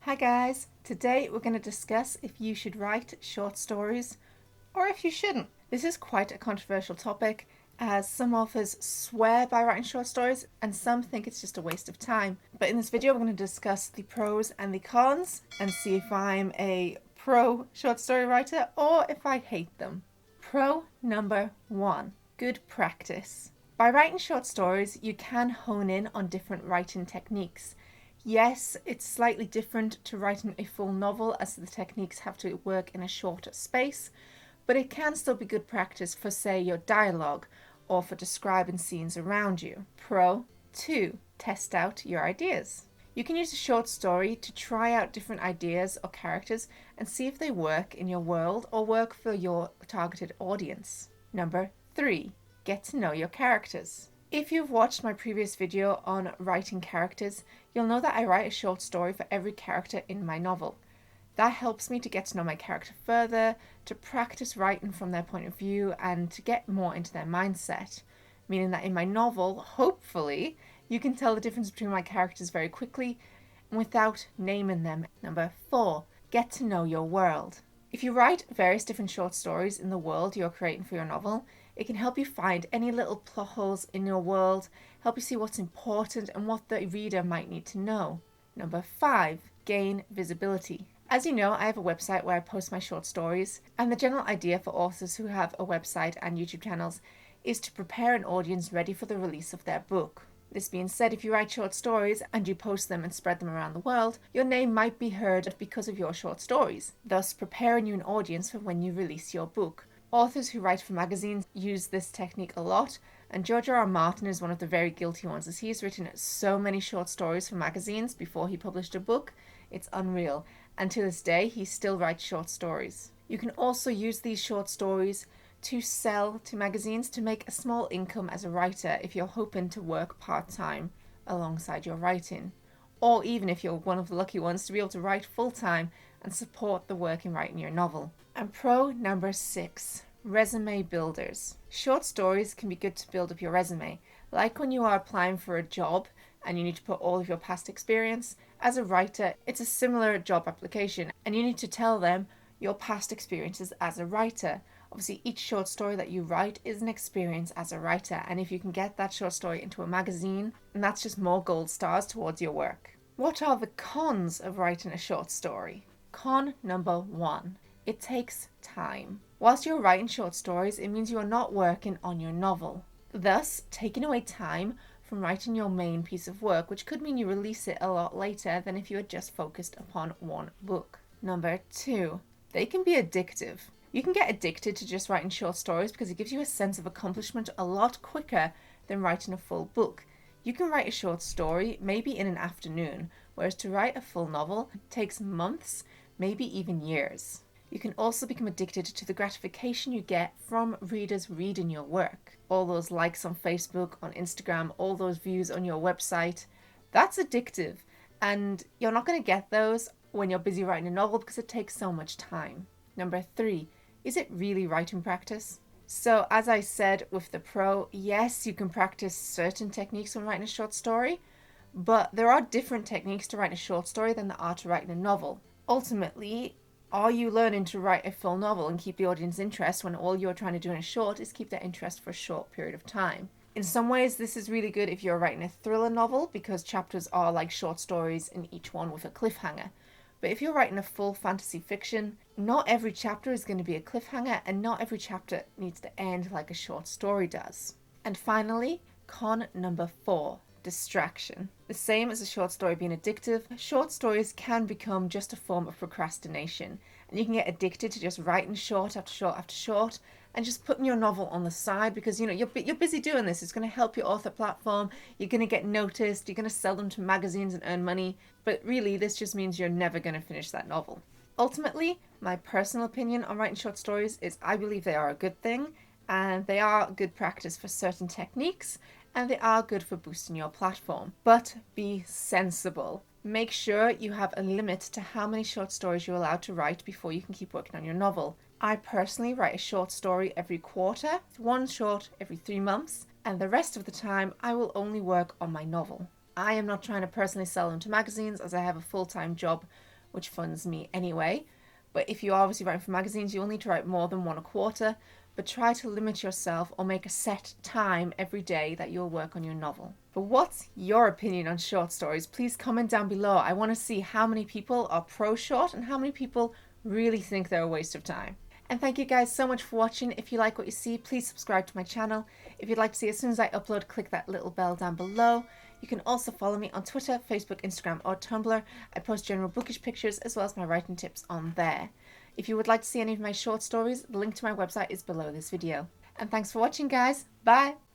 Hi guys, today we're going to discuss if you should write short stories or if you shouldn't. This is quite a controversial topic as some authors swear by writing short stories and some think it's just a waste of time. But in this video we're going to discuss the pros and the cons and see if I'm a pro short story writer or if I hate them. Pro number 1, good practice. By writing short stories, you can hone in on different writing techniques. Yes, it's slightly different to writing a full novel as the techniques have to work in a shorter space, but it can still be good practice for, say, your dialogue or for describing scenes around you. Pro 2, test out your ideas. You can use a short story to try out different ideas or characters and see if they work in your world or work for your targeted audience. Number 3, get to know your characters. If you've watched my previous video on writing characters, you'll know that I write a short story for every character in my novel. That helps me to get to know my character further, to practice writing from their point of view, and to get more into their mindset. Meaning that in my novel, hopefully, you can tell the difference between my characters very quickly and without naming them. Number 4, get to know your world. If you write various different short stories in the world you're creating for your novel, it can help you find any little plot holes in your world, help you see what's important and what the reader might need to know. Number 5, gain visibility. As you know, I have a website where I post my short stories, and the general idea for authors who have a website and YouTube channels is to prepare an audience ready for the release of their book. This being said, if you write short stories and you post them and spread them around the world, your name might be heard because of your short stories, thus preparing you an audience for when you release your book. Authors who write for magazines use this technique a lot, and George R. R. Martin is one of the very guilty ones, as he's written so many short stories for magazines before he published a book. It's unreal, and to this day he still writes short stories. You can also use these short stories to sell to magazines to make a small income as a writer if you're hoping to work part-time alongside your writing, or even if you're one of the lucky ones to be able to write full-time and support the work in writing your novel. And pro number 6, resume builders. Short stories can be good to build up your resume, like when you are applying for a job and you need to put all of your past experience. As a writer, it's a similar job application and you need to tell them your past experiences as a writer. Obviously, each short story that you write is an experience as a writer, and if you can get that short story into a magazine, then that's just more gold stars towards your work. What are the cons of writing a short story? Con number 1, it takes time. Whilst you're writing short stories, it means you are not working on your novel, thus taking away time from writing your main piece of work, which could mean you release it a lot later than if you had just focused upon one book. Number 2, they can be addictive. You can get addicted to just writing short stories because it gives you a sense of accomplishment a lot quicker than writing a full book. You can write a short story maybe in an afternoon, whereas to write a full novel takes months, maybe even years. You can also become addicted to the gratification you get from readers reading your work. All those likes on Facebook, on Instagram, all those views on your website. That's addictive, and you're not going to get those when you're busy writing a novel because it takes so much time. Number 3, is it really writing practice? So as I said with the pro, yes, you can practice certain techniques when writing a short story, but there are different techniques to write a short story than there are to writing a novel. Ultimately, are you learning to write a full novel and keep the audience interest when all you're trying to do in a short is keep their interest for a short period of time? In some ways, this is really good if you're writing a thriller novel because chapters are like short stories and each one with a cliffhanger. But if you're writing a full fantasy fiction, not every chapter is going to be a cliffhanger and not every chapter needs to end like a short story does. And finally, con number 4, distraction. The same as a short story being addictive, short stories can become just a form of procrastination, and you can get addicted to just writing short after short after short and just putting your novel on the side because you're busy doing this. It's going to help your author platform, you're going to get noticed, you're going to sell them to magazines and earn money, but really this just means you're never going to finish that novel. Ultimately, my personal opinion on writing short stories is I believe they are a good thing and they are good practice for certain techniques and they are good for boosting your platform. But be sensible. Make sure you have a limit to how many short stories you're allowed to write before you can keep working on your novel. I personally write a short story every quarter, one short every 3 months, and the rest of the time I will only work on my novel. I am not trying to personally sell them to magazines as I have a full-time job which funds me anyway. But if you're obviously writing for magazines, you'll need to write more than one a quarter, but try to limit yourself or make a set time every day that you'll work on your novel. But what's your opinion on short stories? Please comment down below. I want to see how many people are pro short and how many people really think they're a waste of time. And thank you guys so much for watching. If you like what you see, please subscribe to my channel. If you'd like to see as soon as I upload, click that little bell down below. You can also follow me on Twitter, Facebook, Instagram or Tumblr. I post general bookish pictures as well as my writing tips on there. If you would like to see any of my short stories, the link to my website is below this video. And thanks for watching, guys. Bye!